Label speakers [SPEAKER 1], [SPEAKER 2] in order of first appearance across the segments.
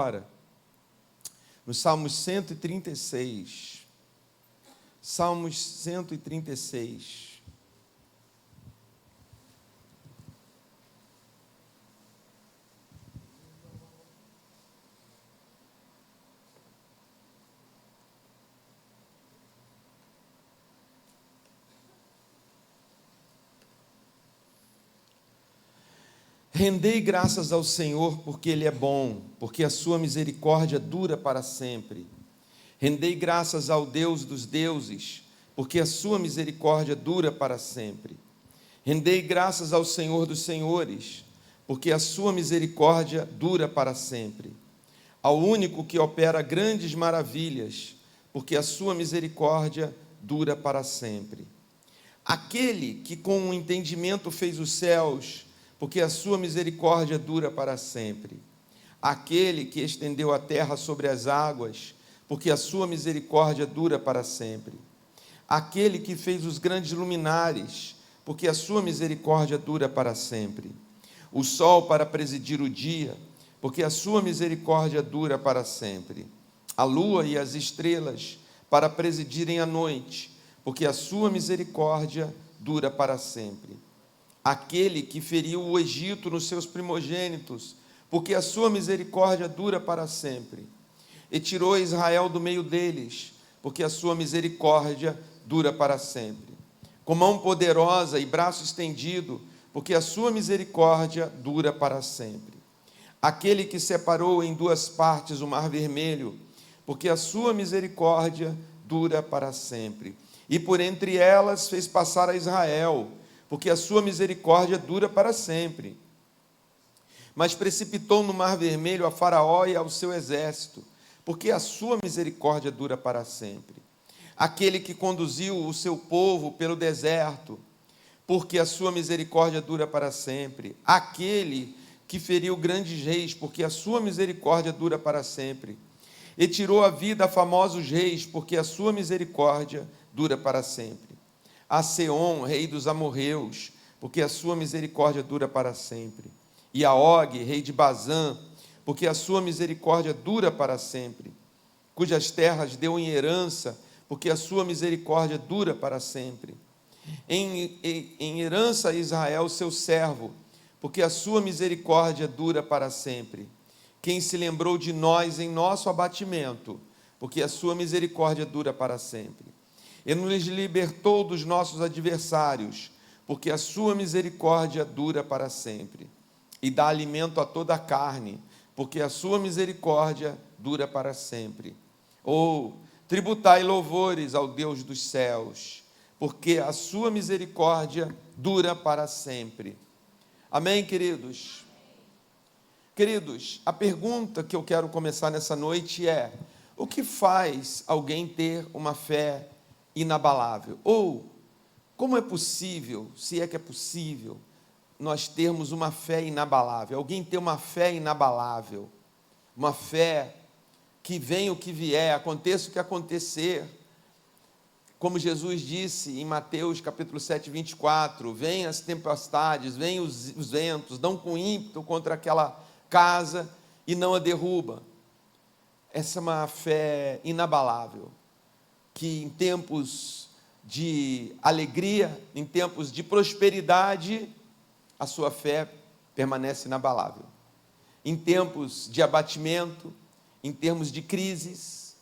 [SPEAKER 1] agora no Salmos 136. Salmos 136. Rendei graças ao Senhor, porque Ele é bom, porque a sua misericórdia dura para sempre. Rendei graças ao Deus dos deuses, porque a sua misericórdia dura para sempre. Rendei graças ao Senhor dos senhores, porque a sua misericórdia dura para sempre. Ao único que opera grandes maravilhas, porque a sua misericórdia dura para sempre. Aquele que com o entendimento fez os céus, porque a sua misericórdia dura para sempre. Aquele que estendeu a terra sobre as águas, porque a sua misericórdia dura para sempre. Aquele que fez os grandes luminares, porque a sua misericórdia dura para sempre. O sol para presidir o dia, porque a sua misericórdia dura para sempre. A lua e as estrelas para presidirem a noite, porque a sua misericórdia dura para sempre. Aquele que feriu o Egito nos seus primogênitos, porque a sua misericórdia dura para sempre. E tirou Israel do meio deles, porque a sua misericórdia dura para sempre. Com mão poderosa e braço estendido, porque a sua misericórdia dura para sempre. Aquele que separou em duas partes o mar vermelho, porque a sua misericórdia dura para sempre. E por entre elas fez passar a Israel, porque a sua misericórdia dura para sempre. Mas precipitou no mar vermelho a Faraó e ao seu exército, porque a sua misericórdia dura para sempre. Aquele que conduziu o seu povo pelo deserto, porque a sua misericórdia dura para sempre. Aquele que feriu grandes reis, porque a sua misericórdia dura para sempre. E tirou a vida a famosos reis, porque a sua misericórdia dura para sempre. A Seom, rei dos amorreus, porque a sua misericórdia dura para sempre. E a Og, rei de Bazã, porque a sua misericórdia dura para sempre. Cujas terras deu em herança, porque a sua misericórdia dura para sempre. Em herança a Israel, seu servo, porque a sua misericórdia dura para sempre. Quem se lembrou de nós em nosso abatimento, porque a sua misericórdia dura para sempre. E nos libertou dos nossos adversários, porque a sua misericórdia dura para sempre. E dá alimento a toda a carne, porque a sua misericórdia dura para sempre. Tributai louvores ao Deus dos céus, porque a sua misericórdia dura para sempre. Amém, queridos? Queridos, a pergunta que eu quero começar nessa noite é: o que faz alguém ter uma fé inabalável? Ou, como é possível, se é que é possível, nós termos uma fé inabalável? Alguém ter uma fé inabalável, uma fé que venha o que vier, aconteça o que acontecer. Como Jesus disse em Mateus capítulo 7, 24, vêm as tempestades, vêm os ventos, dão com ímpeto contra aquela casa e não a derruba. Essa é uma fé inabalável, que em tempos de alegria, em tempos de prosperidade, a sua fé permanece inabalável. Em tempos de abatimento, em termos de crises,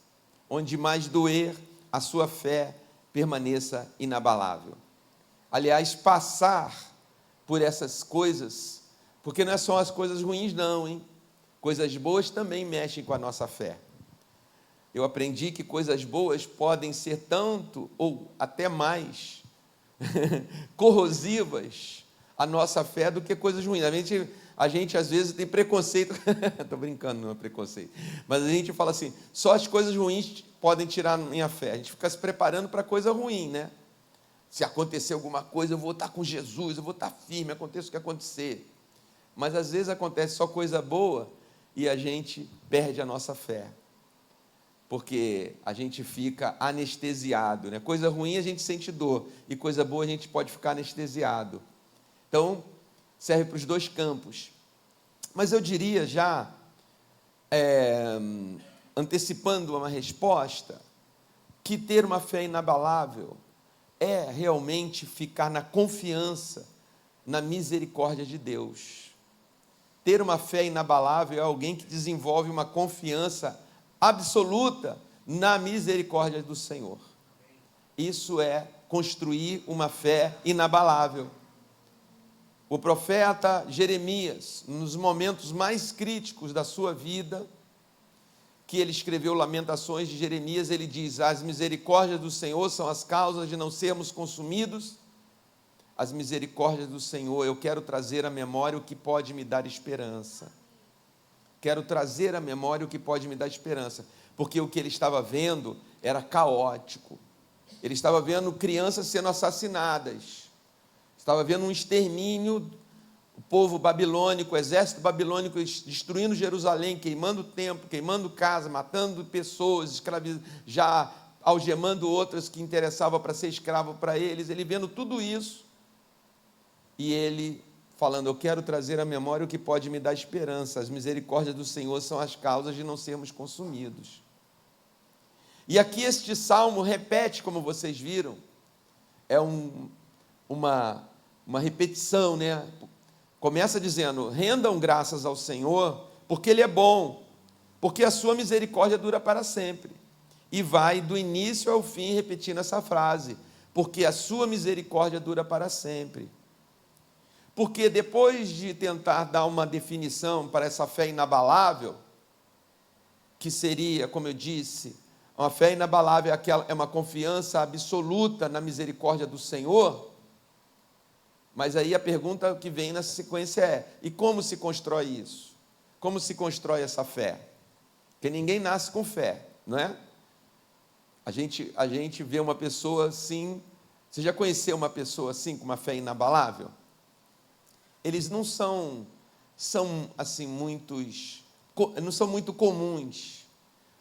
[SPEAKER 1] onde mais doer, a sua fé permaneça inabalável. Aliás, passar por essas coisas, porque não é só as coisas ruins não, hein? Coisas boas também mexem com a nossa fé. Eu aprendi que coisas boas podem ser tanto ou até mais corrosivas à nossa fé do que coisas ruins. A gente às vezes tem preconceito, estou brincando, não é preconceito, mas a gente fala assim, só as coisas ruins podem tirar a minha fé. A gente fica se preparando para coisa ruim, né? Se acontecer alguma coisa, eu vou estar com Jesus, eu vou estar firme, aconteça o que acontecer. Mas às vezes acontece só coisa boa e a gente perde a nossa fé, porque a gente fica anestesiado, né? Coisa ruim a gente sente dor, e coisa boa a gente pode ficar anestesiado. Então, serve para os dois campos. Mas eu diria já antecipando uma resposta, que ter uma fé inabalável é realmente ficar na confiança, na misericórdia de Deus. Ter uma fé inabalável é alguém que desenvolve uma confiança absoluta na misericórdia do Senhor. Isso é construir uma fé inabalável. O profeta Jeremias, nos momentos mais críticos da sua vida, que ele escreveu Lamentações de Jeremias, ele diz: as misericórdias do Senhor são as causas de não sermos consumidos. As misericórdias do Senhor, eu quero trazer à memória o que pode me dar esperança. Quero trazer à memória o que pode me dar esperança, porque o que ele estava vendo era caótico. Ele estava vendo crianças sendo assassinadas, estava vendo um extermínio, o povo babilônico, o exército babilônico destruindo Jerusalém, queimando templo, queimando casa, matando pessoas, já algemando outras que interessavam para ser escravo para eles. Ele vendo tudo isso, e ele falando: eu quero trazer à memória o que pode me dar esperança. As misericórdias do Senhor são as causas de não sermos consumidos. E aqui este salmo repete, como vocês viram, é uma repetição, né? Começa dizendo: rendam graças ao Senhor, porque Ele é bom, porque a sua misericórdia dura para sempre. E vai do início ao fim repetindo essa frase: porque a sua misericórdia dura para sempre. Porque depois de tentar dar uma definição para essa fé inabalável, que seria, como eu disse, uma fé inabalável é uma confiança absoluta na misericórdia do Senhor. Mas aí a pergunta que vem na sequência é: e como se constrói isso? Como se constrói essa fé? Porque ninguém nasce com fé, não é? A gente vê uma pessoa assim. Você já conheceu uma pessoa assim, com uma fé inabalável? Eles não são assim não são muito comuns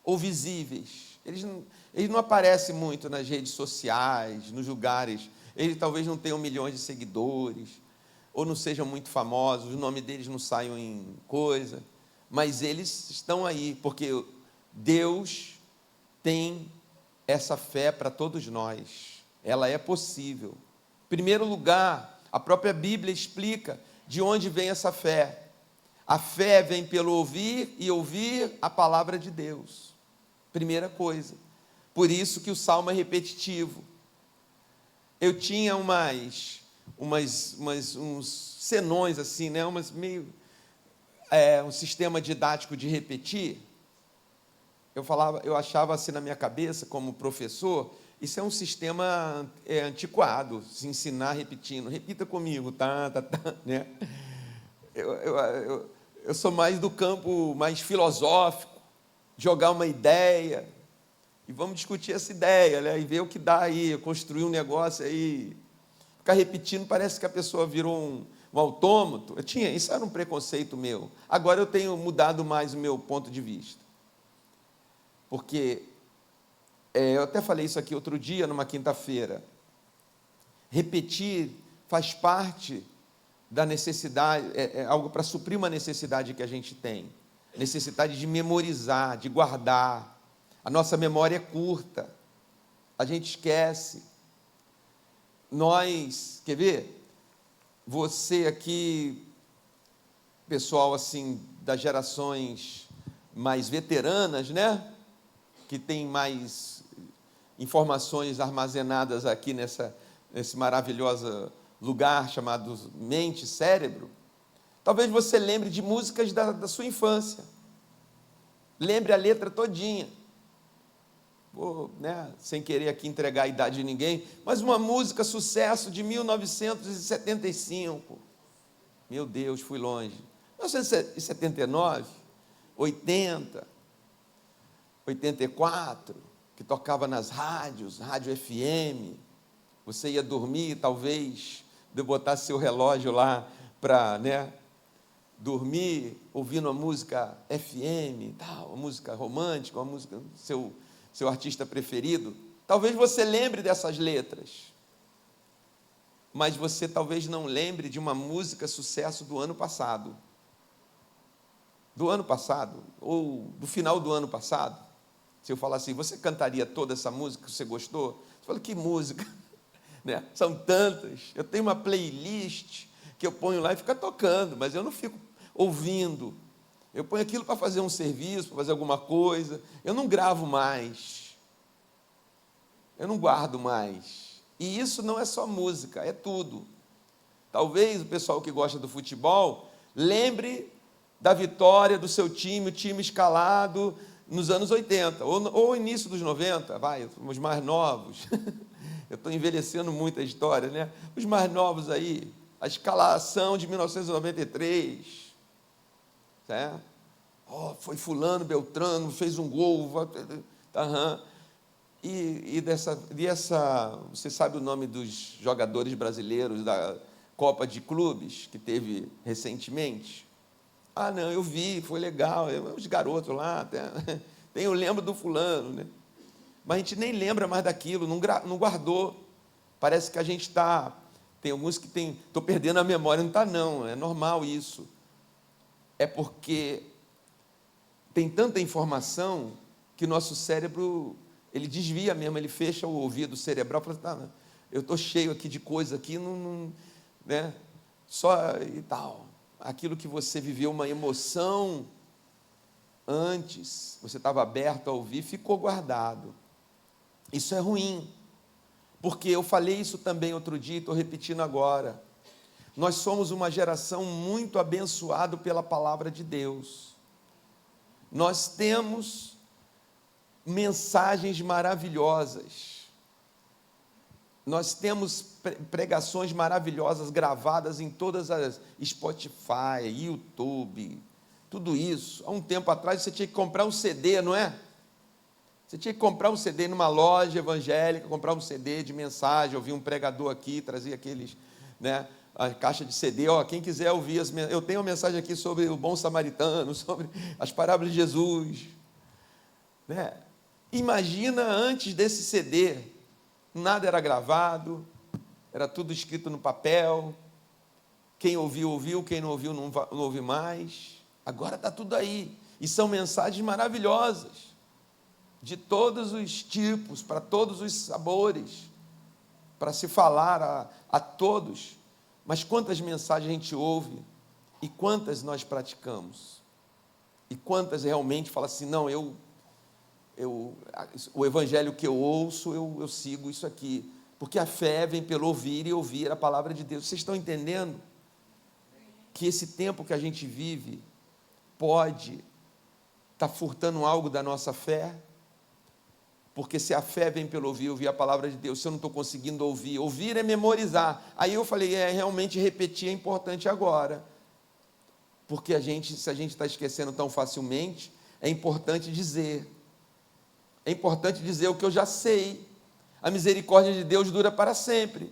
[SPEAKER 1] ou visíveis. Eles não aparecem muito nas redes sociais, nos lugares. Eles talvez não tenham milhões de seguidores, ou não sejam muito famosos, o nome deles não saiam em coisa, mas eles estão aí, porque Deus tem essa fé para todos nós. Ela é possível. Em primeiro lugar, a própria Bíblia explica de onde vem essa fé. A fé vem pelo ouvir, e ouvir a palavra de Deus. Primeira coisa. Por isso que o salmo é repetitivo. Eu tinha uns senões assim, né? Um sistema didático de repetir. Eu achava assim na minha cabeça, como professor, isso é um sistema antiquado, se ensinar repetindo. Repita comigo, tá, né? Eu sou mais do campo mais filosófico, jogar uma ideia, e vamos discutir essa ideia, né? E ver o que dá aí, construir um negócio aí. Ficar repetindo, parece que a pessoa virou um autômato. Isso era um preconceito meu. Agora eu tenho mudado mais o meu ponto de vista. Porque, eu até falei isso aqui outro dia, numa quinta-feira. Repetir faz parte da necessidade, é algo para suprir uma necessidade que a gente tem. Necessidade de memorizar, de guardar. A nossa memória é curta, a gente esquece. Quer ver? Você aqui, pessoal assim, das gerações mais veteranas, né? Que tem mais informações armazenadas aqui nesse maravilhoso lugar chamado mente, cérebro. Talvez você lembre de músicas da sua infância. Lembre a letra todinha. Né, sem querer aqui entregar a idade de ninguém, mas uma música sucesso de 1975. Meu Deus, fui longe. 1979, 80, 84, que tocava nas rádios, rádio FM. Você ia dormir, talvez, de botar seu relógio lá para, né, dormir ouvindo uma música FM, tal, uma música romântica, uma música seu artista preferido. Talvez você lembre dessas letras, mas você talvez não lembre de uma música sucesso do ano passado. do ano passado, ou do final do ano passado, se eu falar assim, você cantaria toda essa música que você gostou? Você fala, que música? Né? São tantas. Eu tenho uma playlist que eu ponho lá e fica tocando, mas eu não fico ouvindo. Eu ponho aquilo para fazer um serviço, para fazer alguma coisa. Eu não gravo mais. Eu não guardo mais. E isso não é só música, é tudo. Talvez o pessoal que gosta do futebol lembre da vitória do seu time, o time escalado nos anos 80, ou início dos 90, os mais novos. Eu estou envelhecendo muito a história, né? Os mais novos aí, a escalação de 1993, certo? Foi fulano, Beltrano, fez um gol, você sabe o nome dos jogadores brasileiros da Copa de Clubes, que teve recentemente? Não, eu vi, foi legal, os garotos lá, eu lembro do fulano, né? Mas a gente nem lembra mais daquilo, não guardou. Parece que a gente tem alguns que estou perdendo a memória, não está não, é normal isso. É porque tem tanta informação que o nosso cérebro, ele desvia mesmo, ele fecha o ouvido cerebral, fala, eu estou cheio aqui de coisa aqui, né? Só e tal. Aquilo que você viveu uma emoção antes, você estava aberto a ouvir, ficou guardado. Isso é ruim, porque eu falei isso também outro dia e estou repetindo agora. Nós somos uma geração muito abençoada pela palavra de Deus. Nós temos mensagens maravilhosas. Nós temos pregações maravilhosas gravadas em todas as Spotify, YouTube, tudo isso. Há um tempo atrás você tinha que comprar um CD, não é? Você tinha que comprar um CD numa loja evangélica, comprar um CD de mensagem, ouvir um pregador aqui, trazia aqueles, né, a caixa de CD, quem quiser ouvir, eu tenho uma mensagem aqui sobre o bom samaritano, sobre as parábolas de Jesus. Né? Imagina antes desse CD, nada era gravado, era tudo escrito no papel, quem ouviu, ouviu, quem não ouviu, não ouve mais. Agora está tudo aí, e são mensagens maravilhosas, de todos os tipos, para todos os sabores, para se falar a todos. Mas quantas mensagens a gente ouve e quantas nós praticamos? E quantas realmente falam assim, não, o evangelho que eu ouço, eu sigo isso aqui. Porque a fé vem pelo ouvir e ouvir a palavra de Deus. Vocês estão entendendo que esse tempo que a gente vive pode estar furtando algo da nossa fé? Porque se a fé vem pelo ouvir a palavra de Deus, se eu não estou conseguindo ouvir é memorizar. Aí eu falei, realmente repetir é importante agora. Porque se a gente está esquecendo tão facilmente, é importante dizer. É importante dizer o que eu já sei. A misericórdia de Deus dura para sempre.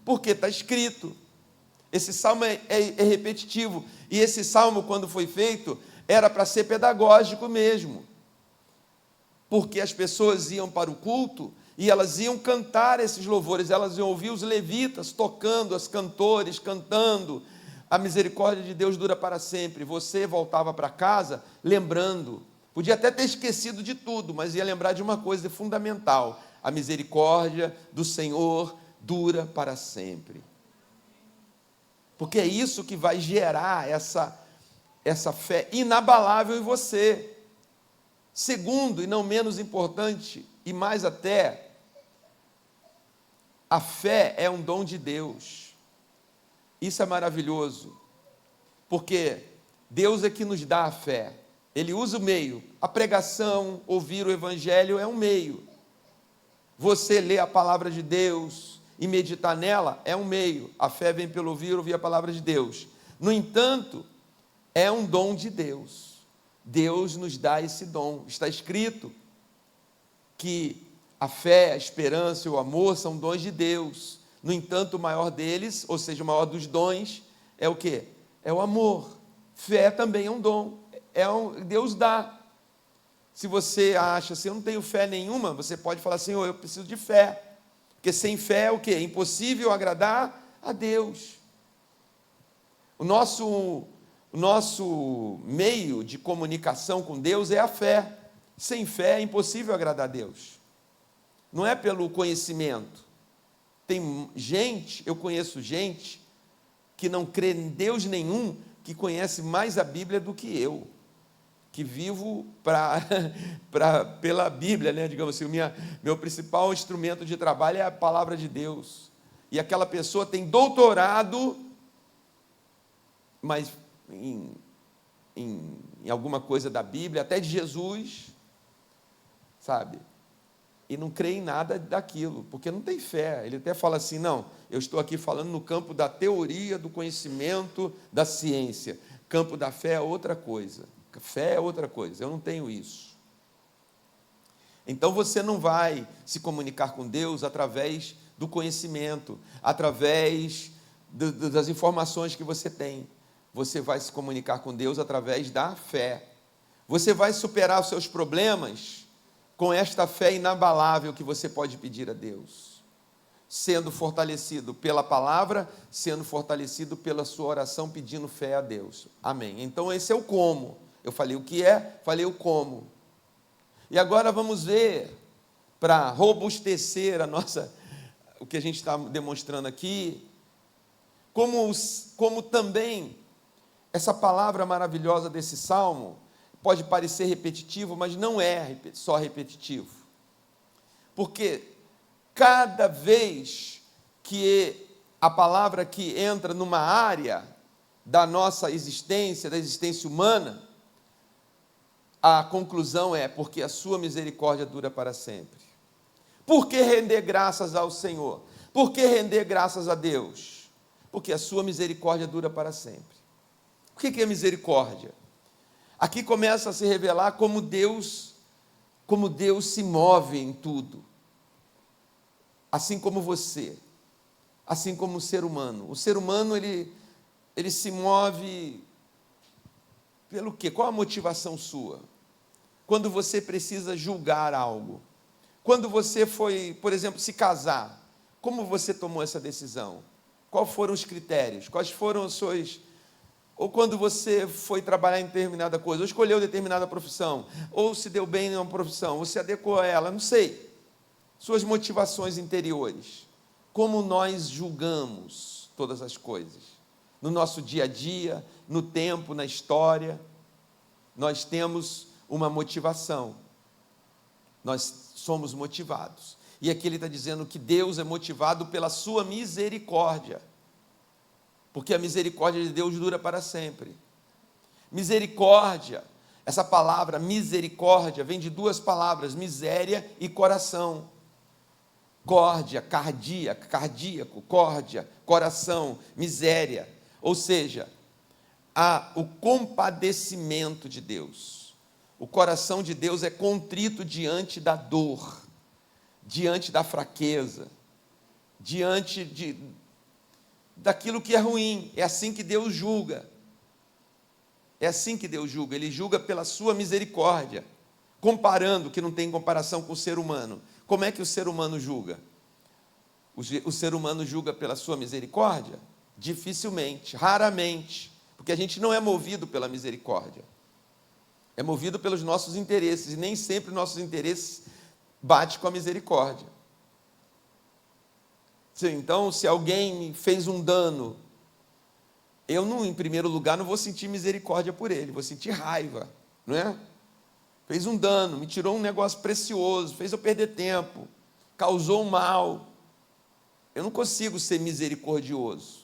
[SPEAKER 1] Porque está escrito. Esse salmo é repetitivo. E esse salmo, quando foi feito, era para ser pedagógico mesmo. Porque as pessoas iam para o culto e elas iam cantar esses louvores, elas iam ouvir os levitas tocando, os cantores cantando, a misericórdia de Deus dura para sempre. Você voltava para casa lembrando, podia até ter esquecido de tudo, mas ia lembrar de uma coisa fundamental: a misericórdia do Senhor dura para sempre. Porque é isso que vai gerar essa fé inabalável em você. Segundo, e não menos importante, e mais até, a fé é um dom de Deus. Isso é maravilhoso, porque Deus é que nos dá a fé. Ele usa o meio. A pregação, ouvir o evangelho é um meio. Você ler a palavra de Deus e meditar nela é um meio. A fé vem pelo ouvir a palavra de Deus. No entanto, é um dom de Deus. Deus nos dá esse dom. Está escrito que a fé, a esperança e o amor são dons de Deus. No entanto, o maior deles, ou seja, o maior dos dons, é o quê? É o amor. Fé também é um dom. Deus dá. Se você acha assim, eu não tenho fé nenhuma, você pode falar assim, eu preciso de fé. Porque sem fé é o quê? É impossível agradar a Deus. O nosso O nosso meio de comunicação com Deus é a fé. Sem fé é impossível agradar a Deus. Não é pelo conhecimento. Eu conheço gente que não crê em Deus nenhum, que conhece mais a Bíblia do que eu, que vivo pela Bíblia, né? Digamos assim, meu principal instrumento de trabalho é a palavra de Deus. E aquela pessoa tem doutorado, mas em alguma coisa da Bíblia, até de Jesus, sabe? E não crê em nada daquilo, porque não tem fé. Ele até fala assim, não, eu estou aqui falando no campo da teoria, do conhecimento, da ciência. Campo da fé é outra coisa. Fé é outra coisa, eu não tenho isso. Então você não vai se comunicar com Deus através do conhecimento, através das informações que você tem. Você vai se comunicar com Deus através da fé. Você vai superar os seus problemas com esta fé inabalável que você pode pedir a Deus, sendo fortalecido pela palavra, sendo fortalecido pela sua oração, pedindo fé a Deus. Amém. Então esse é o como. Eu falei o que é, falei o como. E agora vamos ver, para robustecer o que a gente está demonstrando aqui, como também essa palavra maravilhosa desse salmo pode parecer repetitivo, mas não é só repetitivo. Porque cada vez que a palavra que entra numa área da nossa existência, da existência humana, a conclusão é: porque a sua misericórdia dura para sempre. Por que render graças ao Senhor? Por que render graças a Deus? Porque a sua misericórdia dura para sempre. O que é misericórdia? Aqui começa a se revelar como Deus se move em tudo. Assim como você, assim como o ser humano. O ser humano, ele se move pelo quê? Qual a motivação sua? Quando você precisa julgar algo. Quando você foi, por exemplo, se casar, como você tomou essa decisão? Quais foram os critérios? Quais foram os seus... Ou quando você foi trabalhar em determinada coisa, ou escolheu determinada profissão, ou se deu bem em uma profissão, ou se adequou a ela, não sei. Suas motivações interiores. Como nós julgamos todas as coisas. No nosso dia a dia, no tempo, na história, nós temos uma motivação. Nós somos motivados. E aqui ele está dizendo que Deus é motivado pela sua misericórdia. Porque a misericórdia de Deus dura para sempre. Misericórdia, essa palavra misericórdia vem de duas palavras, miséria e coração. Córdia, cardíaco, córdia, coração, miséria. Ou seja, o compadecimento de Deus. O coração de Deus é contrito diante da dor, diante da fraqueza, diante daquilo que é ruim. É assim que Deus julga. É assim que Deus julga. Ele julga pela sua misericórdia, comparando, que não tem comparação com o ser humano. Como é que o ser humano julga? O ser humano julga pela sua misericórdia? Dificilmente, raramente, porque a gente não é movido pela misericórdia. É movido pelos nossos interesses, e nem sempre nossos interesses batem com a misericórdia. Então, se alguém me fez um dano, eu não, em primeiro lugar, não vou sentir misericórdia por ele, vou sentir raiva, não é? Fez um dano, me tirou um negócio precioso, fez eu perder tempo, causou um mal. Eu não consigo ser misericordioso.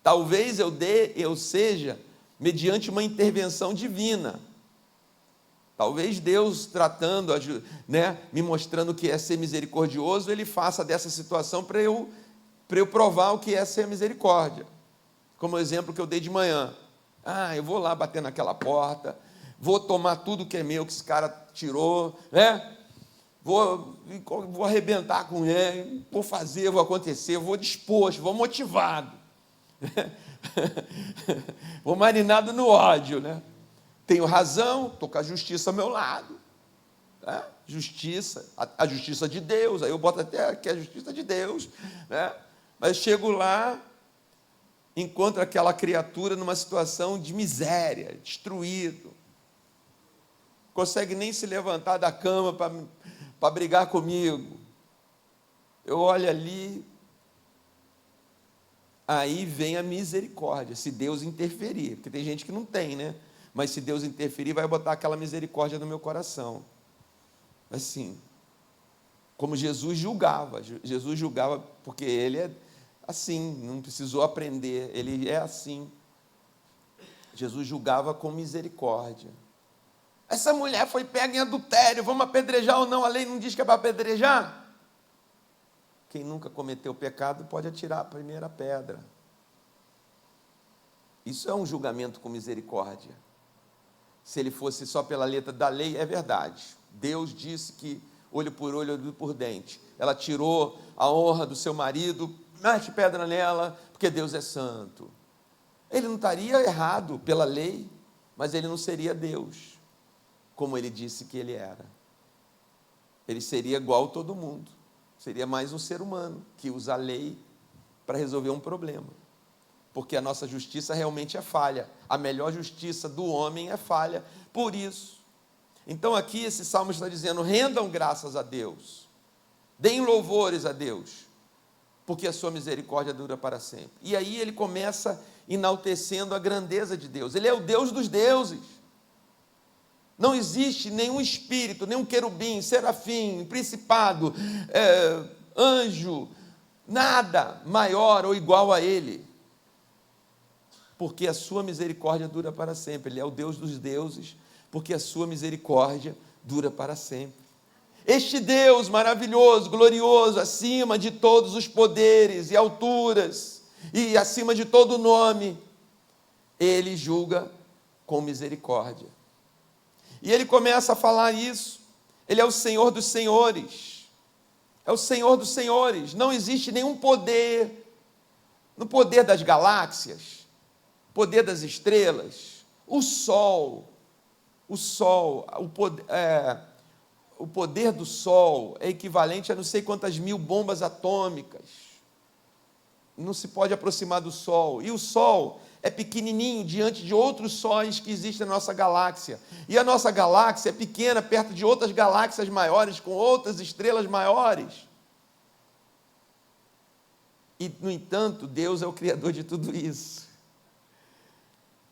[SPEAKER 1] Talvez eu seja mediante uma intervenção divina. Talvez Deus tratando, né, me mostrando o que é ser misericordioso, Ele faça dessa situação para eu provar o que é ser misericórdia. Como o exemplo que eu dei de manhã. Eu vou lá bater naquela porta, vou tomar tudo que é meu, que esse cara tirou, né? Vou arrebentar com ele, vou fazer, vou acontecer, vou disposto, vou motivado. Vou marinado no ódio, né? Tenho razão, estou com a justiça ao meu lado. Né? Justiça, a justiça de Deus, aí eu boto até que é a justiça de Deus, né? Mas chego lá, encontra aquela criatura numa situação de miséria, destruído, consegue nem se levantar da cama para brigar comigo. Eu olho ali, aí vem a misericórdia, se Deus interferir, porque tem gente que não tem, né? Mas se Deus interferir, vai botar aquela misericórdia no meu coração. Assim, como Jesus julgava porque ele é assim, não precisou aprender, ele é assim. Jesus julgava com misericórdia. Essa mulher foi pega em adultério, vamos apedrejar ou não? A lei não diz que é para apedrejar? Quem nunca cometeu pecado pode atirar a primeira pedra. Isso é um julgamento com misericórdia. Se ele fosse só pela letra da lei, é verdade. Deus disse que olho por olho, olho por dente. Ela tirou a honra do seu marido, mete pedra nela, porque Deus é santo. Ele não estaria errado pela lei, mas ele não seria Deus, como ele disse que ele era. Ele seria igual a todo mundo. Seria mais um ser humano que usa a lei para resolver um problema. Porque a nossa justiça realmente é falha. A melhor justiça do homem é falha. Por isso. Então aqui esse salmo está dizendo, rendam graças a Deus. Deem louvores a Deus. Porque a sua misericórdia dura para sempre. E aí ele começa enaltecendo a grandeza de Deus. Ele é o Deus dos deuses. Não existe nenhum espírito, nenhum querubim, serafim, principado, anjo, nada maior ou igual a ele. Porque a sua misericórdia dura para sempre. Ele é o Deus dos deuses, porque a sua misericórdia dura para sempre. Este Deus maravilhoso, glorioso, acima de todos os poderes e alturas, e acima de todo nome, ele julga com misericórdia. E ele começa a falar isso. Ele é o Senhor dos senhores. É o Senhor dos senhores. Não existe nenhum poder, no poder das galáxias, poder das estrelas, o sol, o poder do sol é equivalente a não sei quantas mil bombas atômicas. Não se pode aproximar do sol. E o sol é pequenininho diante de outros sóis que existem na nossa galáxia. E a nossa galáxia é pequena perto de outras galáxias maiores, com outras estrelas maiores. E, no entanto, Deus é o Criador de tudo isso.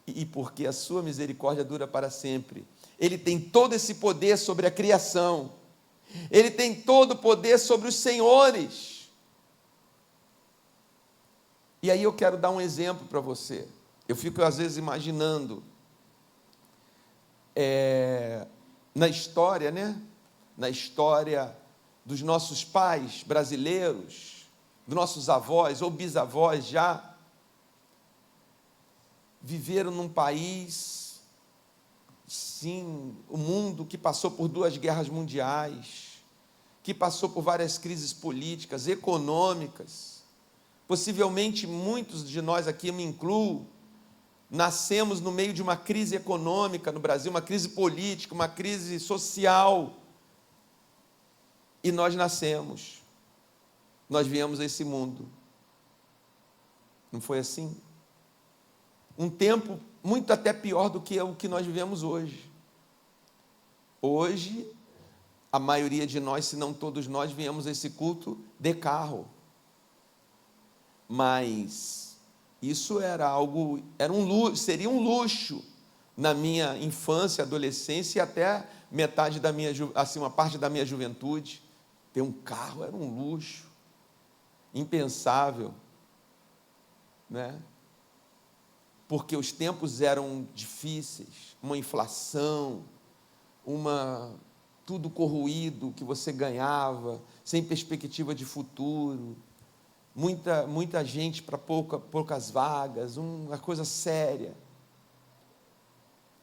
[SPEAKER 1] E porque a sua misericórdia dura para sempre. Ele tem todo esse poder sobre a criação. Ele tem todo o poder sobre os senhores. E aí eu quero dar um exemplo para você. Eu fico, às vezes, imaginando na história, né? Na história dos nossos pais brasileiros, dos nossos avós ou bisavós já, viveram num país, sim, o mundo que passou por 2 guerras mundiais, que passou por várias crises políticas, econômicas. Possivelmente muitos de nós aqui, eu me incluo, nascemos no meio de uma crise econômica no Brasil, uma crise política, uma crise social. E nós nascemos, nós viemos a esse mundo. Não foi assim? Um tempo muito até pior do que o que nós vivemos hoje. Hoje, a maioria de nós, se não todos nós, viemos a esse culto de carro. Mas isso seria um luxo na minha infância, adolescência e até metade da minha, assim, uma parte da minha juventude. Ter um carro era um luxo, impensável, né? Porque os tempos eram difíceis, uma inflação, tudo corroído que você ganhava, sem perspectiva de futuro, muita gente para poucas vagas, uma coisa séria.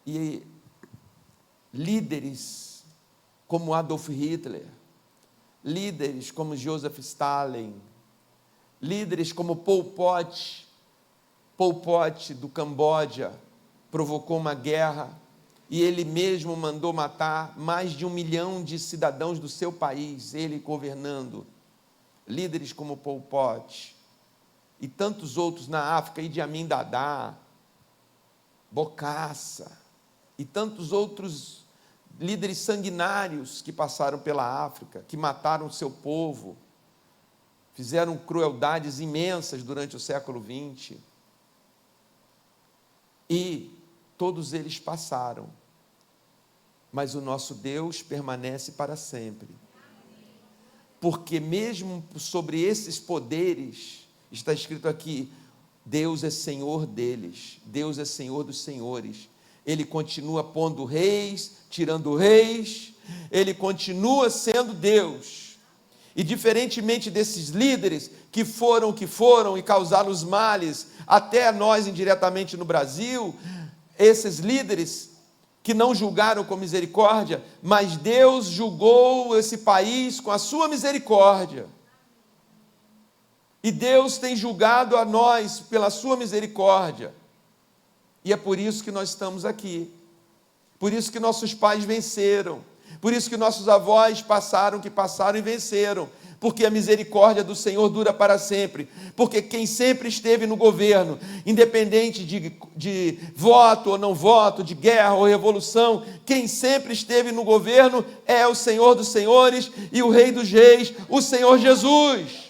[SPEAKER 1] E líderes como Adolf Hitler, líderes como Joseph Stalin, líderes como Pol Pot do Camboja, provocou uma guerra e ele mesmo mandou matar mais de 1 milhão de cidadãos do seu país, ele governando. Líderes como Pol Pot, e tantos outros na África, Idi Amin Dada, Bokassa, e tantos outros líderes sanguinários que passaram pela África, que mataram o seu povo, fizeram crueldades imensas durante o século XX, e todos eles passaram, mas o nosso Deus permanece para sempre, porque mesmo sobre esses poderes, está escrito aqui, Deus é Senhor deles, Deus é Senhor dos senhores, Ele continua pondo reis, tirando reis, Ele continua sendo Deus, e diferentemente desses líderes que foram e causaram os males, até nós indiretamente no Brasil, esses líderes que não julgaram com misericórdia, mas Deus julgou esse país com a sua misericórdia, e Deus tem julgado a nós pela sua misericórdia, e é por isso que nós estamos aqui, por isso que nossos pais venceram, por isso que nossos avós passaram e venceram, porque a misericórdia do Senhor dura para sempre, porque quem sempre esteve no governo, independente de voto ou não voto, de guerra ou revolução, quem sempre esteve no governo é o Senhor dos senhores e o Rei dos reis, o Senhor Jesus.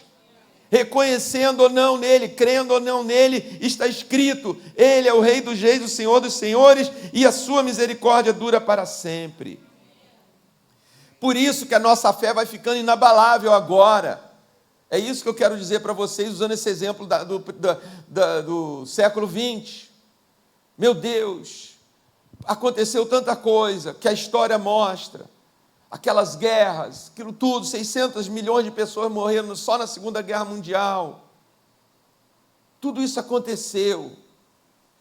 [SPEAKER 1] Reconhecendo ou não nele, crendo ou não nele, está escrito, Ele é o Rei dos reis, o Senhor dos senhores, e a sua misericórdia dura para sempre. Por isso que a nossa fé vai ficando inabalável agora. É isso que eu quero dizer para vocês, usando esse exemplo do século XX. Meu Deus, aconteceu tanta coisa que a história mostra. Aquelas guerras, aquilo tudo, 600 milhões de pessoas morreram só na Segunda Guerra Mundial. Tudo isso aconteceu,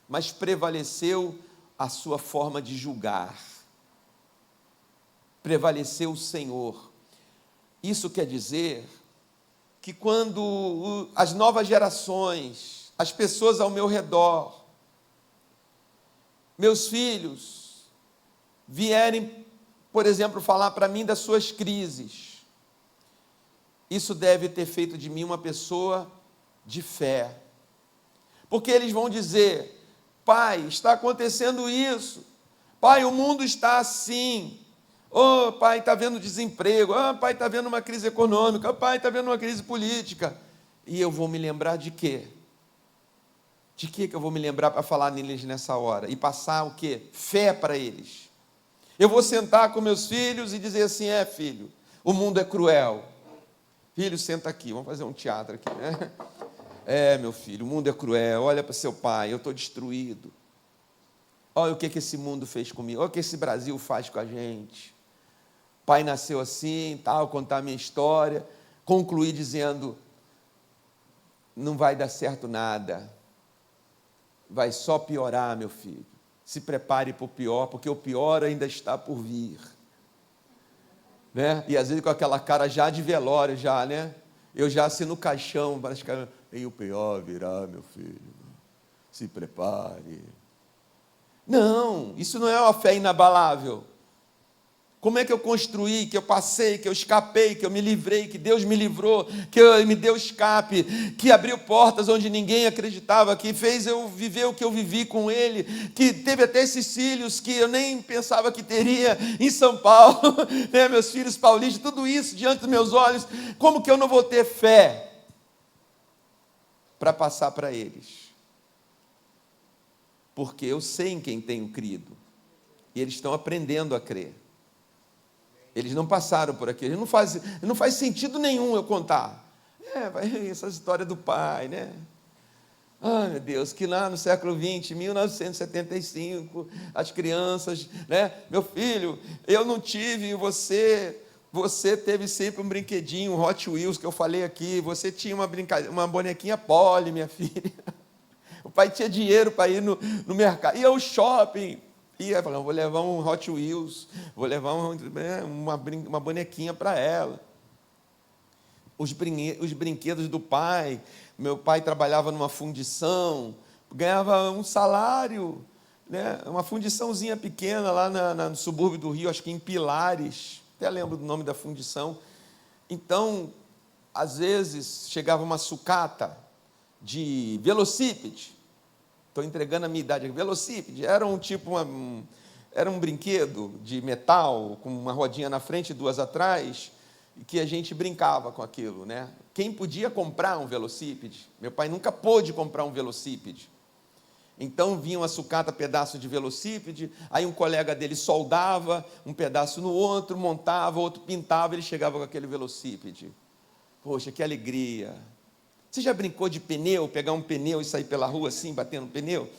[SPEAKER 1] mas prevaleceu a sua forma de julgar. Prevaleceu o Senhor. Isso quer dizer que quando as novas gerações, as pessoas ao meu redor, meus filhos, vierem, por exemplo, falar para mim das suas crises, isso deve ter feito de mim uma pessoa de fé, porque eles vão dizer, pai, está acontecendo isso, pai, o mundo está assim, oh, pai, está vendo desemprego, oh, pai, está vendo uma crise econômica, oh, pai, está vendo uma crise política, e eu vou me lembrar de quê? De que eu vou me lembrar para falar neles nessa hora, e passar o quê? Fé para eles. Eu vou sentar com meus filhos e dizer assim, filho, o mundo é cruel. Filho, senta aqui, vamos fazer um teatro aqui, né? Meu filho, o mundo é cruel, olha para seu pai, eu estou destruído. Olha o que esse mundo fez comigo, olha o que esse Brasil faz com a gente. Pai nasceu assim, tal, contar a minha história, concluir dizendo, não vai dar certo nada, vai só piorar, meu filho. Se prepare para o pior, porque o pior ainda está por vir. Né? E às vezes com aquela cara já de velório, já, né? Eu já assim no caixão, e o pior virá, meu filho. Se prepare. Não, isso não é uma fé inabalável. Como é que eu construí, que eu passei, que eu escapei, que eu me livrei, que Deus me livrou, que me deu escape, que abriu portas onde ninguém acreditava, que fez eu viver o que eu vivi com Ele, que teve até esses filhos que eu nem pensava que teria em São Paulo, né, meus filhos paulistas, tudo isso diante dos meus olhos, como que eu não vou ter fé para passar para eles? Porque eu sei em quem tenho crido, e eles estão aprendendo a crer. Eles não passaram por aquilo, não faz sentido nenhum eu contar. Essa história do pai, né? Ai, meu Deus, que lá no século XX, 1975, as crianças, né? Meu filho, eu não tive, você teve sempre um brinquedinho, um Hot Wheels, que eu falei aqui, você tinha uma bonequinha Polly, minha filha. O pai tinha dinheiro para ir no mercado, ia ao shopping, ia falar, vou levar um Hot Wheels, vou levar uma bonequinha para ela. Os brinquedos do pai, meu pai trabalhava numa fundição, ganhava um salário, né? Uma fundiçãozinha pequena lá no subúrbio do Rio, acho que em Pilares, até lembro do nome da fundição. Então, às vezes, chegava uma sucata, de velocípede. Estou entregando a minha idade. Velocípede era era um brinquedo de metal, com uma rodinha na frente e duas atrás, e que a gente brincava com aquilo, né? Quem podia comprar um velocípede? Meu pai nunca pôde comprar um velocípede. Então vinha uma sucata, pedaço de velocípede, aí um colega dele soldava um pedaço no outro, montava, outro pintava, ele chegava com aquele velocípede. Poxa, que alegria! Você já brincou de pneu, pegar um pneu e sair pela rua assim, batendo pneu?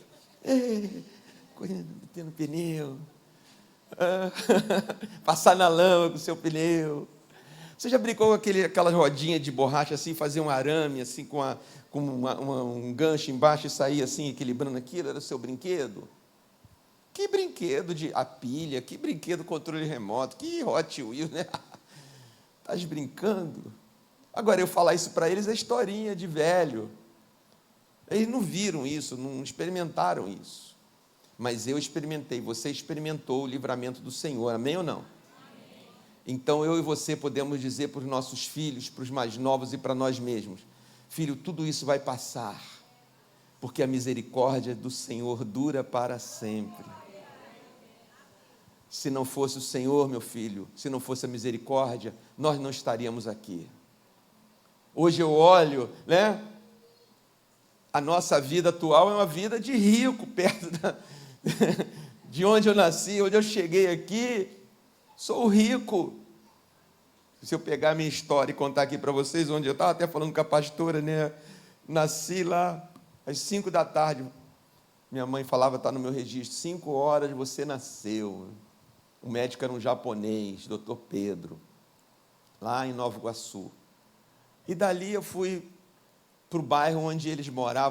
[SPEAKER 1] Batendo pneu. Passar na lama com o seu pneu. Você já brincou com aquela rodinha de borracha assim, fazer um arame assim com um gancho embaixo e sair assim, equilibrando aquilo? Era o seu brinquedo? Que brinquedo a pilha, que brinquedo controle remoto, que Hot Wheels, né? Estás brincando? Agora, eu falar isso para eles é historinha de velho. Eles não viram isso, não experimentaram isso. Mas eu experimentei, você experimentou o livramento do Senhor, amém ou não? Então, eu e você podemos dizer para os nossos filhos, para os mais novos e para nós mesmos: filho, tudo isso vai passar, porque a misericórdia do Senhor dura para sempre. Se não fosse o Senhor, meu filho, se não fosse a misericórdia, nós não estaríamos aqui. Hoje eu olho, né? A nossa vida atual é uma vida de rico, perto de onde eu nasci, onde eu cheguei aqui. Sou rico. Se eu pegar a minha história e contar aqui para vocês, onde eu estava até falando com a pastora, né? Nasci lá às 5 da tarde. Minha mãe falava, está no meu registro, 5 horas você nasceu. O médico era um japonês, Dr. Pedro, lá em Nova Iguaçu. E dali eu fui para o bairro onde eles morar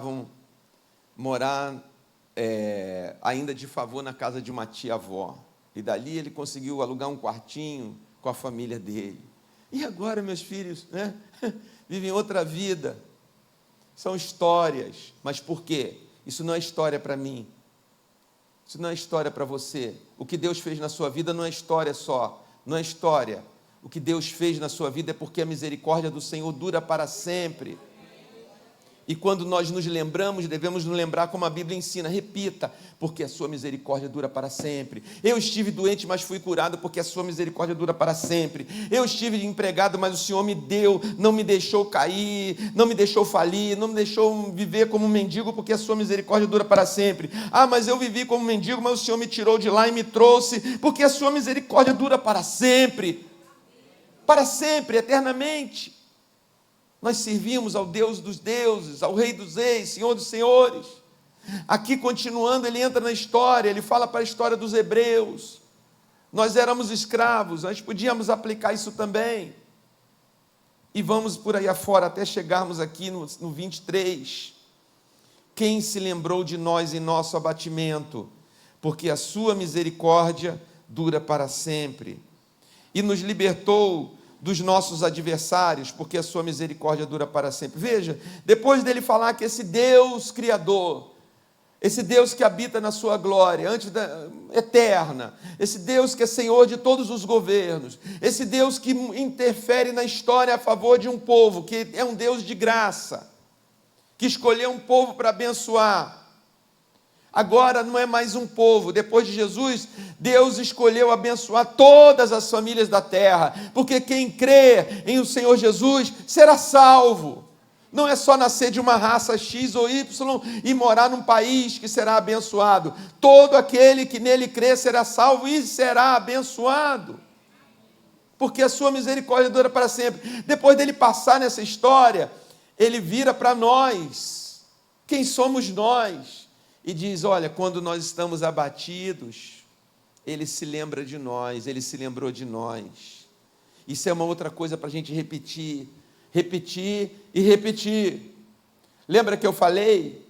[SPEAKER 1] ainda de favor na casa de uma tia-avó. E dali ele conseguiu alugar um quartinho com a família dele. E agora, meus filhos, né, vivem outra vida. São histórias. Mas por quê? Isso não é história para mim. Isso não é história para você. O que Deus fez na sua vida não é história só. Não é história. O que Deus fez na sua vida é porque a misericórdia do Senhor dura para sempre. E quando nós nos lembramos, devemos nos lembrar como a Bíblia ensina. Repita: porque a sua misericórdia dura para sempre. Eu estive doente, mas fui curado, porque a sua misericórdia dura para sempre. Eu estive empregado, mas o Senhor me deu, não me deixou cair, não me deixou falir, não me deixou viver como um mendigo, porque a sua misericórdia dura para sempre. Ah, mas eu vivi como mendigo, mas o Senhor me tirou de lá e me trouxe, porque a sua misericórdia dura para sempre. Para sempre, eternamente. Nós servimos ao Deus dos deuses, ao Rei dos reis, Senhor dos senhores. Aqui, continuando, ele entra na história, ele fala para a história dos hebreus. Nós éramos escravos, nós podíamos aplicar isso também. E vamos por aí afora, até chegarmos aqui no 23. Quem se lembrou de nós em nosso abatimento? Porque a sua misericórdia dura para sempre. E nos libertou dos nossos adversários, porque a sua misericórdia dura para sempre. Veja, depois dele falar que esse Deus Criador, esse Deus que habita na sua glória, eterna, esse Deus que é Senhor de todos os governos, esse Deus que interfere na história a favor de um povo, que é um Deus de graça, que escolheu um povo para abençoar. Agora não é mais um povo. Depois de Jesus, Deus escolheu abençoar todas as famílias da terra, porque quem crê em o Senhor Jesus será salvo. Não é só nascer de uma raça X ou Y e morar num país que será abençoado. Todo aquele que nele crê será salvo e será abençoado, porque a sua misericórdia dura para sempre. Depois dele passar nessa história, ele vira para nós. Quem somos nós? E diz: olha, quando nós estamos abatidos, ele se lembra de nós, ele se lembrou de nós. Isso é uma outra coisa para a gente repetir e repetir. Lembra que eu falei?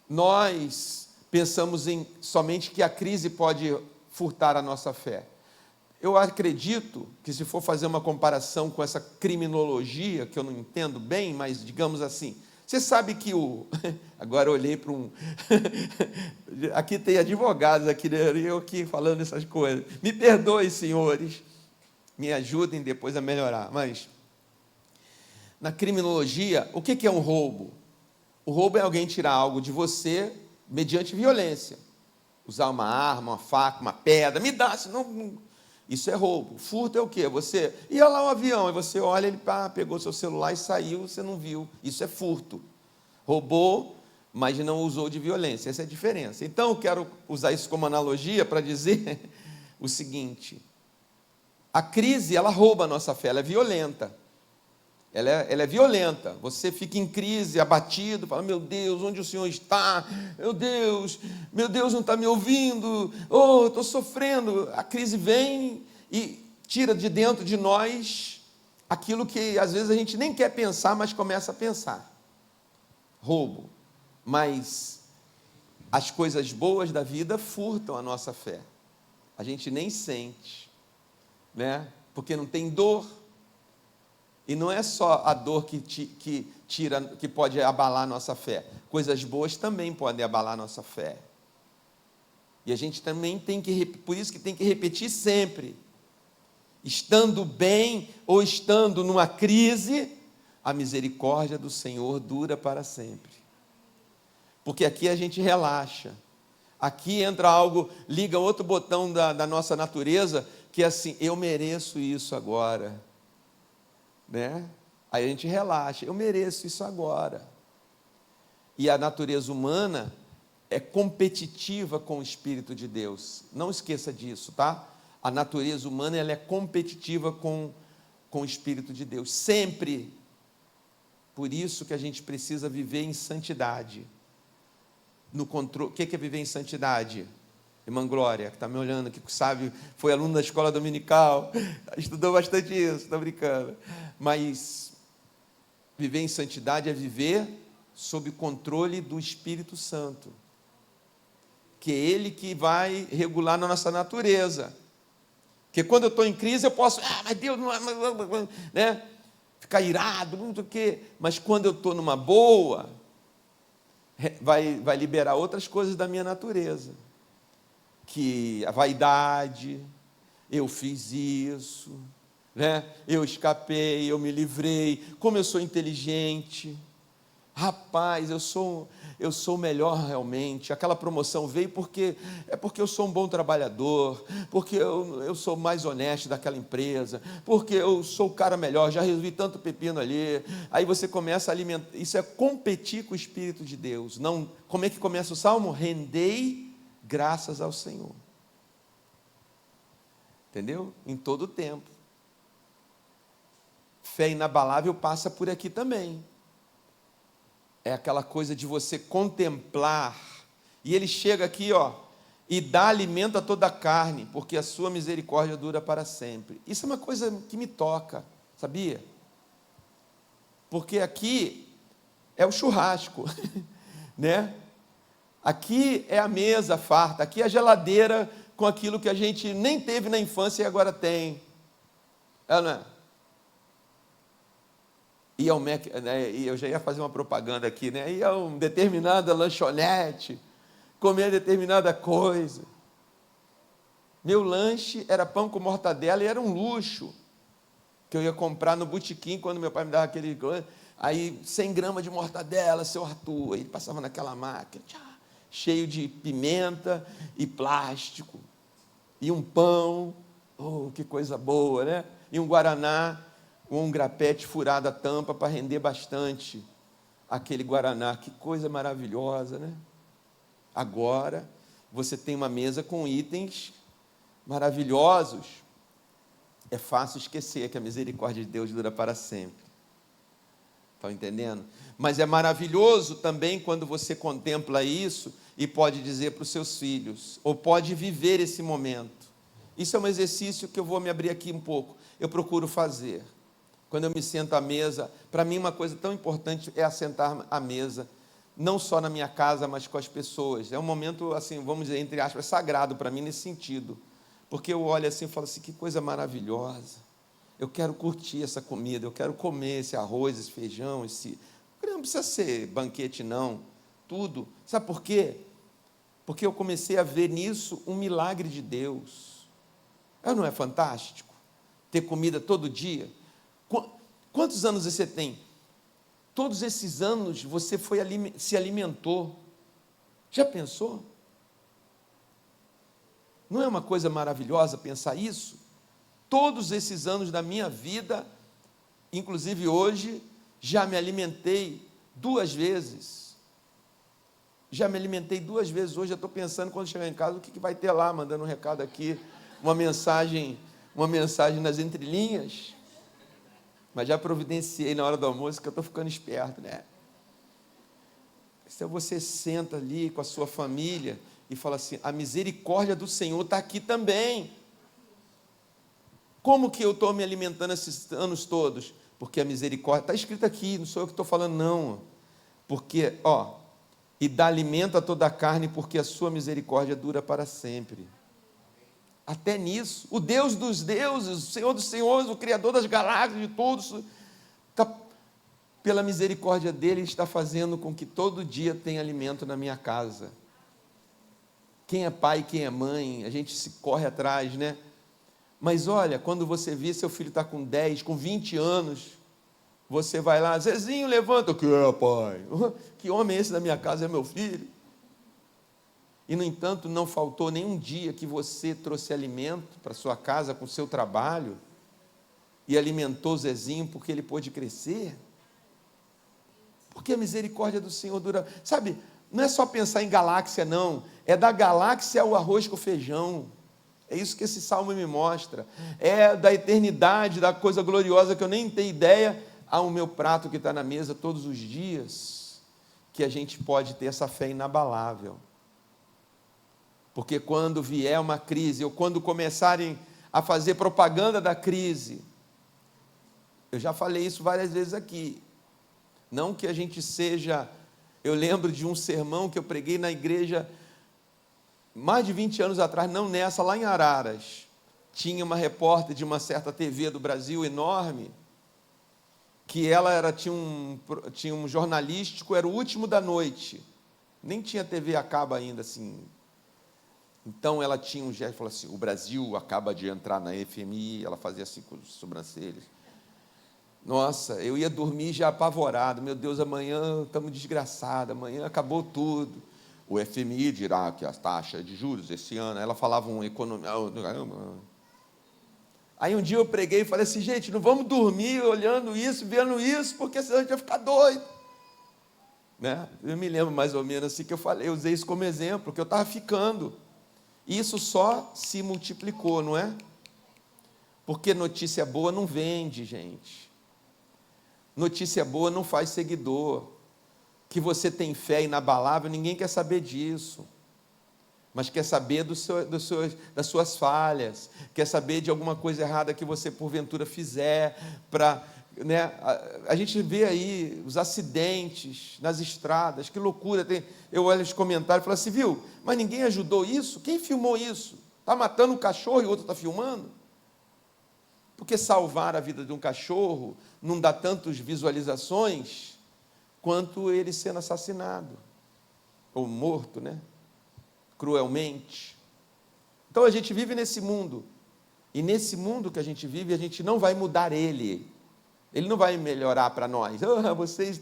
[SPEAKER 1] Nós pensamos somente que a crise pode furtar a nossa fé. Eu acredito que, se for fazer uma comparação com essa criminologia, que eu não entendo bem, mas digamos assim, você sabe que agora eu olhei para aqui tem advogados, eu aqui falando essas coisas. Me perdoem, senhores, me ajudem depois a melhorar. Mas, na criminologia, o que é um roubo? O roubo é alguém tirar algo de você mediante violência. Usar uma arma, uma faca, uma pedra, me dá, senão... Isso é roubo. Furto é o quê? Você ia lá o avião, e você olha, ele pegou seu celular e saiu, você não viu. Isso é furto. Roubou, mas não usou de violência. Essa é a diferença. Então, eu quero usar isso como analogia para dizer o seguinte: a crise, ela rouba a nossa fé, ela é violenta. Ela é violenta. Você fica em crise, abatido, fala: meu Deus, onde o Senhor está? Meu Deus não está me ouvindo. Oh, eu estou sofrendo. A crise vem e tira de dentro de nós aquilo que às vezes a gente nem quer pensar, mas começa a pensar. Roubo. Mas as coisas boas da vida furtam a nossa fé. A gente nem sente, né? Porque não tem dor. E não é só a dor que tira, que pode abalar a nossa fé. Coisas boas também podem abalar a nossa fé. E a gente também tem que, por isso que tem que repetir sempre. Estando bem ou estando numa crise, a misericórdia do Senhor dura para sempre. Porque aqui a gente relaxa. Aqui entra algo, liga outro botão da nossa natureza, que é assim: eu mereço isso agora. Né? Aí a gente relaxa, eu mereço isso agora. E a natureza humana é competitiva com o Espírito de Deus. Não esqueça disso, tá? A natureza humana, ela é competitiva com o Espírito de Deus, sempre. Por isso que a gente precisa viver em santidade. No controle. O que é viver em santidade? Irmã Glória, que está me olhando aqui, que sabe, foi aluno da escola dominical, estudou bastante isso, estou brincando. Mas viver em santidade é viver sob o controle do Espírito Santo, que é Ele que vai regular na nossa natureza. Porque quando eu estou em crise, eu posso, mas Deus não é, né? Ficar irado, não sei o quê. Mas quando eu estou numa boa, vai liberar outras coisas da minha natureza. Que a vaidade, eu fiz isso, né? Eu escapei, eu me livrei, como eu sou inteligente, rapaz, eu sou o melhor realmente, aquela promoção veio porque eu sou um bom trabalhador, porque eu sou mais honesto daquela empresa, porque eu sou o cara melhor, já resolvi tanto pepino ali. Aí você começa a alimentar, isso é competir com o Espírito de Deus. Não, como é que começa o Salmo? Rendei graças ao Senhor. Entendeu? Em todo o tempo. Fé inabalável passa por aqui também. É aquela coisa de você contemplar. E ele chega aqui, e dá alimento a toda a carne, porque a sua misericórdia dura para sempre. Isso é uma coisa que me toca, sabia? Porque aqui é o churrasco, né? Aqui é a mesa farta, aqui é a geladeira com aquilo que a gente nem teve na infância e agora tem. É, não é? Ia ao Mac, né? Eu já ia fazer uma propaganda aqui, né? Ia a uma determinada lanchonete, comer determinada coisa. Meu lanche era pão com mortadela e era um luxo, que eu ia comprar no botequim quando meu pai me dava aquele... Aí 100 gramas de mortadela, seu Arthur, aí ele passava naquela máquina, cheio de pimenta e plástico, e um pão, que coisa boa, né? E um guaraná, um grapete furado a tampa para render bastante aquele guaraná, que coisa maravilhosa, né? Agora, você tem uma mesa com itens maravilhosos, é fácil esquecer que a misericórdia de Deus dura para sempre. Estão entendendo? Mas é maravilhoso também quando você contempla isso e pode dizer para os seus filhos, ou pode viver esse momento. Isso é um exercício que eu vou me abrir aqui um pouco. Eu procuro fazer. Quando eu me sento à mesa, para mim uma coisa tão importante é assentar à mesa, não só na minha casa, mas com as pessoas. É um momento, assim, vamos dizer, entre aspas, sagrado para mim nesse sentido. Porque eu olho assim e falo assim, que coisa maravilhosa. Eu quero curtir essa comida, eu quero comer esse arroz, esse feijão, não precisa ser banquete não, tudo. Sabe por quê? Porque eu comecei a ver nisso um milagre de Deus. Não é fantástico? Ter comida todo dia. Quantos anos você tem? Todos esses anos você se alimentou. Já pensou? Não é uma coisa maravilhosa pensar isso? Todos esses anos da minha vida, inclusive hoje, já me alimentei 2 vezes. Já me alimentei 2 vezes. Hoje eu estou pensando, quando chegar em casa, o que vai ter lá, mandando um recado aqui, uma mensagem nas entrelinhas. Mas já providenciei na hora do almoço, que eu estou ficando esperto, né? Então você senta ali com a sua família e fala assim: a misericórdia do Senhor está aqui também. Como que eu estou me alimentando esses anos todos? Porque a misericórdia, está escrito aqui, não sou eu que estou falando não. Porque, e dá alimento a toda a carne, porque a sua misericórdia dura para sempre. Até nisso, o Deus dos deuses, o Senhor dos senhores, o Criador das galáxias, de todos, pela misericórdia dele, está fazendo com que todo dia tenha alimento na minha casa. Quem é pai, quem é mãe, a gente se corre atrás, né? Mas olha, quando você vê seu filho está com 10, com 20 anos, você vai lá: Zezinho, levanta. O que é, pai? Que homem é esse da minha casa? É meu filho. E, no entanto, não faltou nenhum dia que você trouxe alimento para sua casa com o seu trabalho e alimentou o Zezinho porque ele pôde crescer. Porque a misericórdia do Senhor dura. Sabe, não é só pensar em galáxia, não. É da galáxia ao arroz com feijão. É isso que esse salmo me mostra. É da eternidade, da coisa gloriosa que eu nem tenho ideia, ao meu prato que está na mesa todos os dias, que a gente pode ter essa fé inabalável. Porque quando vier uma crise, ou quando começarem a fazer propaganda da crise, eu já falei isso várias vezes aqui, não que a gente seja, eu lembro de um sermão que eu preguei na igreja, mais de 20 anos atrás, não nessa, lá em Araras, tinha uma repórter de uma certa TV do Brasil enorme, que ela tinha um jornalístico, era o último da noite, nem tinha TV a cabo ainda, assim. Então ela tinha um gesto, falou assim: o Brasil acaba de entrar na FMI, ela fazia assim com os sobrancelhas. Nossa, eu ia dormir já apavorado, meu Deus, amanhã estamos desgraçados, amanhã acabou tudo. O FMI dirá que a taxa de juros esse ano, ela falava um economia. Aí um dia eu preguei e falei assim: gente, não vamos dormir olhando isso, vendo isso, porque senão a gente vai ficar doido. Né? Eu me lembro mais ou menos assim que eu falei, eu usei isso como exemplo, que eu estava ficando. E isso só se multiplicou, não é? Porque notícia boa não vende, gente. Notícia boa não faz seguidor. Que você tem fé inabalável, ninguém quer saber disso. Mas quer saber das suas falhas, quer saber de alguma coisa errada que você porventura fizer, né? A gente vê aí os acidentes nas estradas, que loucura. Eu olho os comentários e falo assim: viu, mas ninguém ajudou isso? Quem filmou isso? Está matando um cachorro e o outro está filmando? Porque salvar a vida de um cachorro não dá tantas visualizações quanto ele sendo assassinado, ou morto, né? Cruelmente. Então a gente vive nesse mundo, e nesse mundo que a gente vive, a gente não vai mudar ele não vai melhorar para nós. Vocês,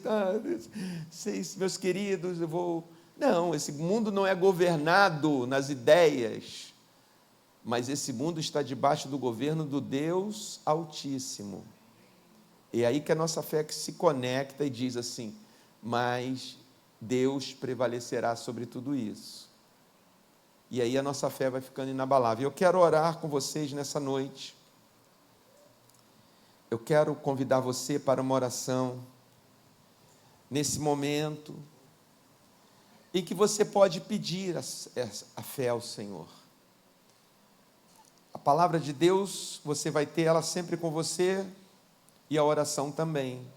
[SPEAKER 1] meus queridos, eu vou... Não, esse mundo não é governado nas ideias, mas esse mundo está debaixo do governo do Deus Altíssimo. E aí que a nossa fé que se conecta e diz assim: mas Deus prevalecerá sobre tudo isso. E aí a nossa fé vai ficando inabalável. Eu quero orar com vocês nessa noite. Eu quero convidar você para uma oração, nesse momento, em que você pode pedir a fé ao Senhor. A palavra de Deus, você vai ter ela sempre com você, e a oração também.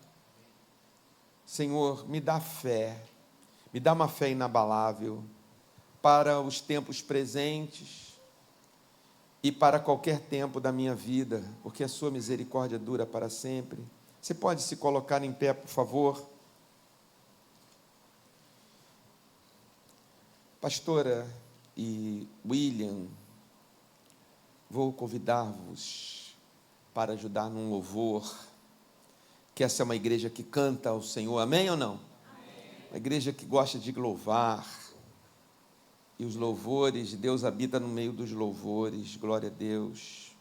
[SPEAKER 1] Senhor, me dá fé, me dá uma fé inabalável, para os tempos presentes, e para qualquer tempo da minha vida, porque a sua misericórdia dura para sempre. Você pode se colocar em pé, por favor? Pastora e William, vou convidar-vos para ajudar num louvor. que essa é uma igreja que canta ao Senhor, amém ou não? Amém. Uma igreja que gosta de louvar, e os louvores, Deus habita no meio dos louvores, glória a Deus.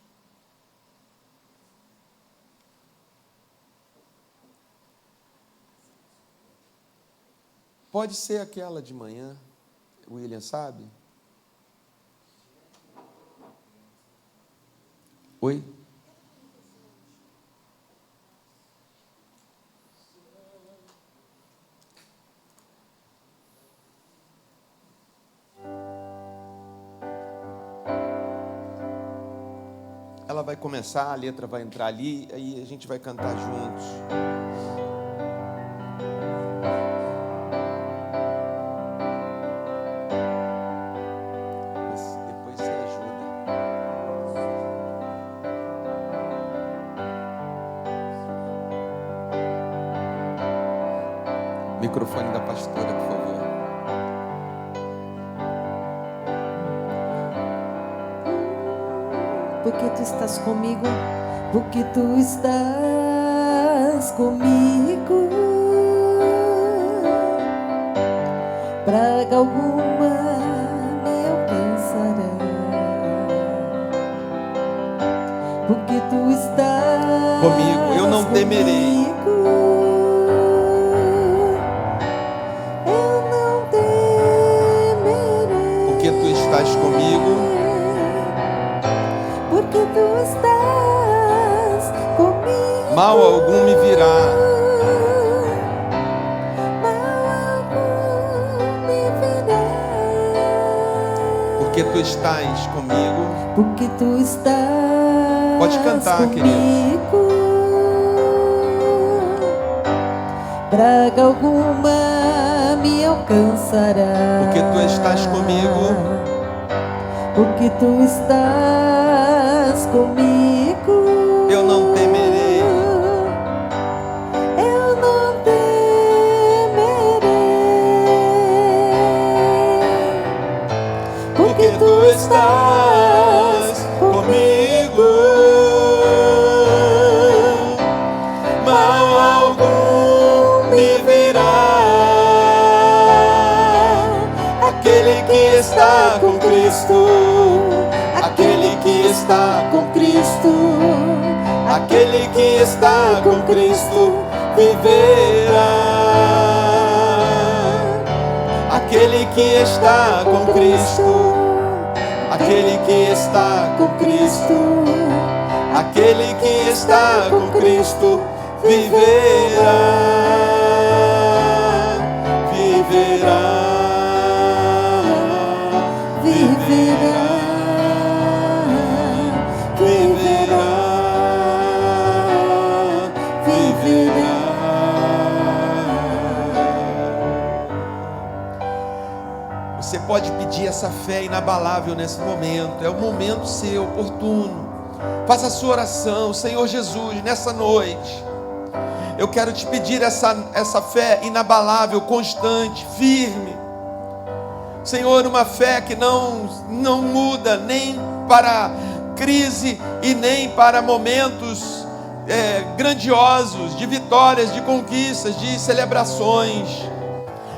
[SPEAKER 1] Pode ser aquela de manhã, o William sabe? Oi? Ela vai começar, a letra vai entrar ali, aí a gente vai cantar juntos. Mas depois você ajuda. Microfone da pastora, por favor.
[SPEAKER 2] Porque tu estás comigo, porque tu estás comigo. Praga alguma me alcançará, porque tu estás
[SPEAKER 1] comigo, eu não temerei.
[SPEAKER 2] Eu não temerei,
[SPEAKER 1] Porque tu estás comigo.
[SPEAKER 2] porque tu estás comigo.
[SPEAKER 1] Mal algum me virá.
[SPEAKER 2] Mal algum me virá.
[SPEAKER 1] Porque tu estás comigo.
[SPEAKER 2] Porque tu estás
[SPEAKER 1] Pode cantar,
[SPEAKER 2] comigo. Praga alguma me alcançará.
[SPEAKER 1] Porque tu estás comigo.
[SPEAKER 2] Porque tu estás comigo.
[SPEAKER 1] Eu não temerei.
[SPEAKER 2] Eu não temerei.
[SPEAKER 1] Porque tu estás comigo. Mal algum me virá. Aquele que está com Cristo. Aquele que está com Cristo. Aquele que está com Cristo viverá. Aquele que está com Cristo. Aquele que está com Cristo. Aquele que está com Cristo viverá. Viverá.
[SPEAKER 2] Viverá.
[SPEAKER 1] Você pode pedir essa fé inabalável nesse momento. É o momento seu, oportuno. Faça a sua oração. Senhor Jesus, nessa noite eu quero te pedir essa fé inabalável, constante, firme. Senhor, uma fé que não muda nem para crise e nem para momentos grandiosos, de vitórias, de conquistas, de celebrações.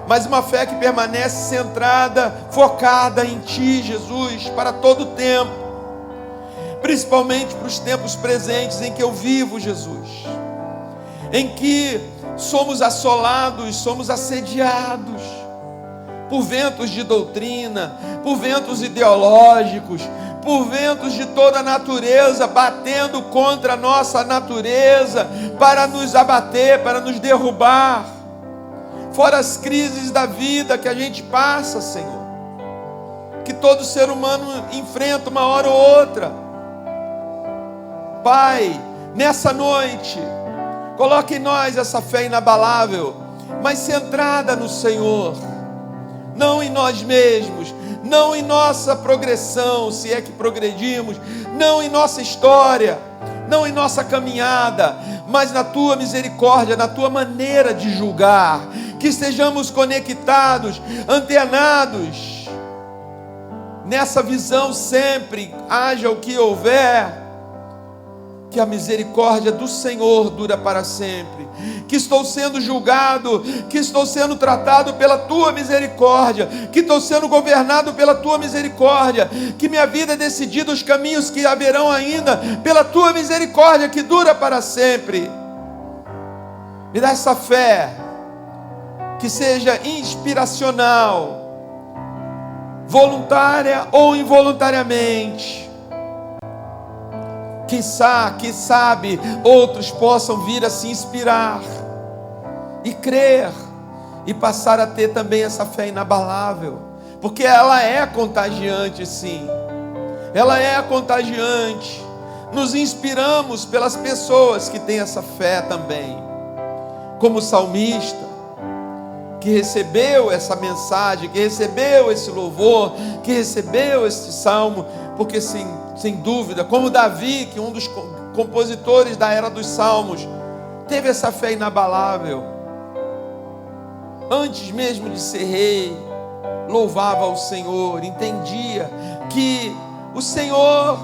[SPEAKER 1] Mas uma fé que permanece centrada, focada em Ti, Jesus, para todo o tempo. Principalmente para os tempos presentes em que eu vivo, Jesus. Em que somos assolados, somos assediados por ventos de doutrina, por ventos ideológicos, por ventos de toda a natureza, batendo contra a nossa natureza, para nos abater, para nos derrubar. Fora as crises da vida que a gente passa, Senhor, que todo ser humano enfrenta uma hora ou outra. Pai, nessa noite, coloque em nós essa fé inabalável, mas centrada no Senhor, não em nós mesmos, não em nossa progressão, se é que progredimos, não em nossa história, não em nossa caminhada, mas na Tua misericórdia, na Tua maneira de julgar. Que estejamos conectados, antenados nessa visão sempre, haja o que houver, que a misericórdia do Senhor dura para sempre, que estou sendo julgado, que estou sendo tratado pela tua misericórdia, que estou sendo governado pela tua misericórdia, que minha vida é decidida, os caminhos que haverão ainda, pela tua misericórdia que dura para sempre. Me dá essa fé, que seja inspiracional, voluntária ou involuntariamente. Quem sabe, outros possam vir a se inspirar e crer e passar a ter também essa fé inabalável, porque ela é contagiante, sim, ela é contagiante. Nos inspiramos pelas pessoas que têm essa fé também, como o salmista, que recebeu essa mensagem, que recebeu esse louvor, que recebeu esse salmo, porque sem dúvida, como Davi, que um dos compositores da era dos salmos, teve essa fé inabalável, antes mesmo de ser rei, louvava ao Senhor, entendia que o Senhor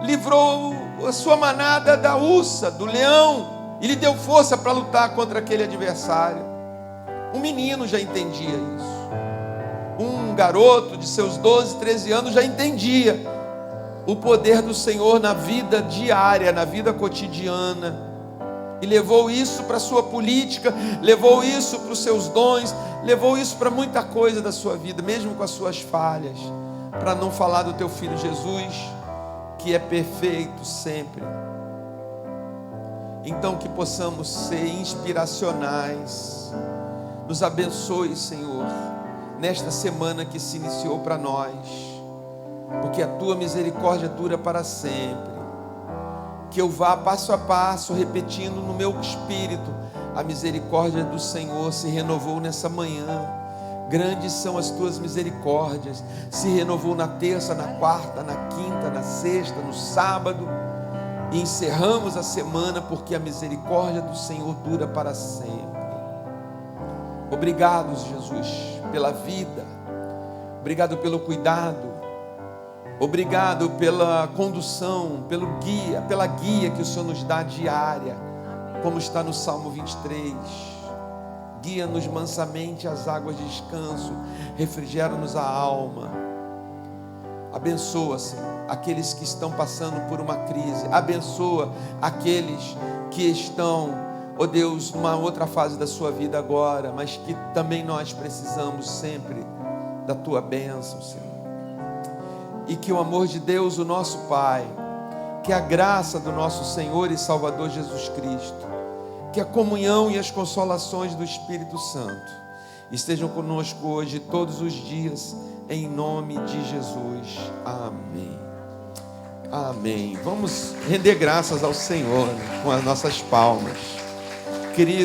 [SPEAKER 1] livrou a sua manada da ursa, do leão, e lhe deu força para lutar contra aquele adversário. Um menino já entendia isso. Um garoto de seus 12, 13 anos já entendia o poder do Senhor na vida diária, na vida cotidiana. E levou isso para a sua política, levou isso para os seus dons, levou isso para muita coisa da sua vida, mesmo com as suas falhas. Para não falar do teu filho Jesus, que é perfeito sempre. Então que possamos ser inspiracionais. Nos abençoe, Senhor, nesta semana que se iniciou para nós, porque a tua misericórdia dura para sempre. Que eu vá passo a passo, repetindo no meu espírito: a misericórdia do Senhor se renovou nessa manhã. Grandes são as tuas misericórdias. Se renovou na terça, na quarta, na quinta, na sexta, no sábado. E encerramos a semana, porque a misericórdia do Senhor dura para sempre. Obrigado, Jesus, pela vida. Obrigado pelo cuidado. Obrigado pela condução, pela guia que o Senhor nos dá diária, como está no Salmo 23. Guia-nos mansamente às águas de descanso, refrigera-nos a alma. Abençoa, Senhor, aqueles que estão passando por uma crise. Abençoa aqueles que estão, ó Deus, numa outra fase da sua vida agora, mas que também nós precisamos sempre da tua bênção, Senhor. E que o amor de Deus, o nosso Pai, que a graça do nosso Senhor e Salvador Jesus Cristo, que a comunhão e as consolações do Espírito Santo estejam conosco hoje, todos os dias, em nome de Jesus. Amém. Amém. Vamos render graças ao Senhor com as nossas palmas. Querido,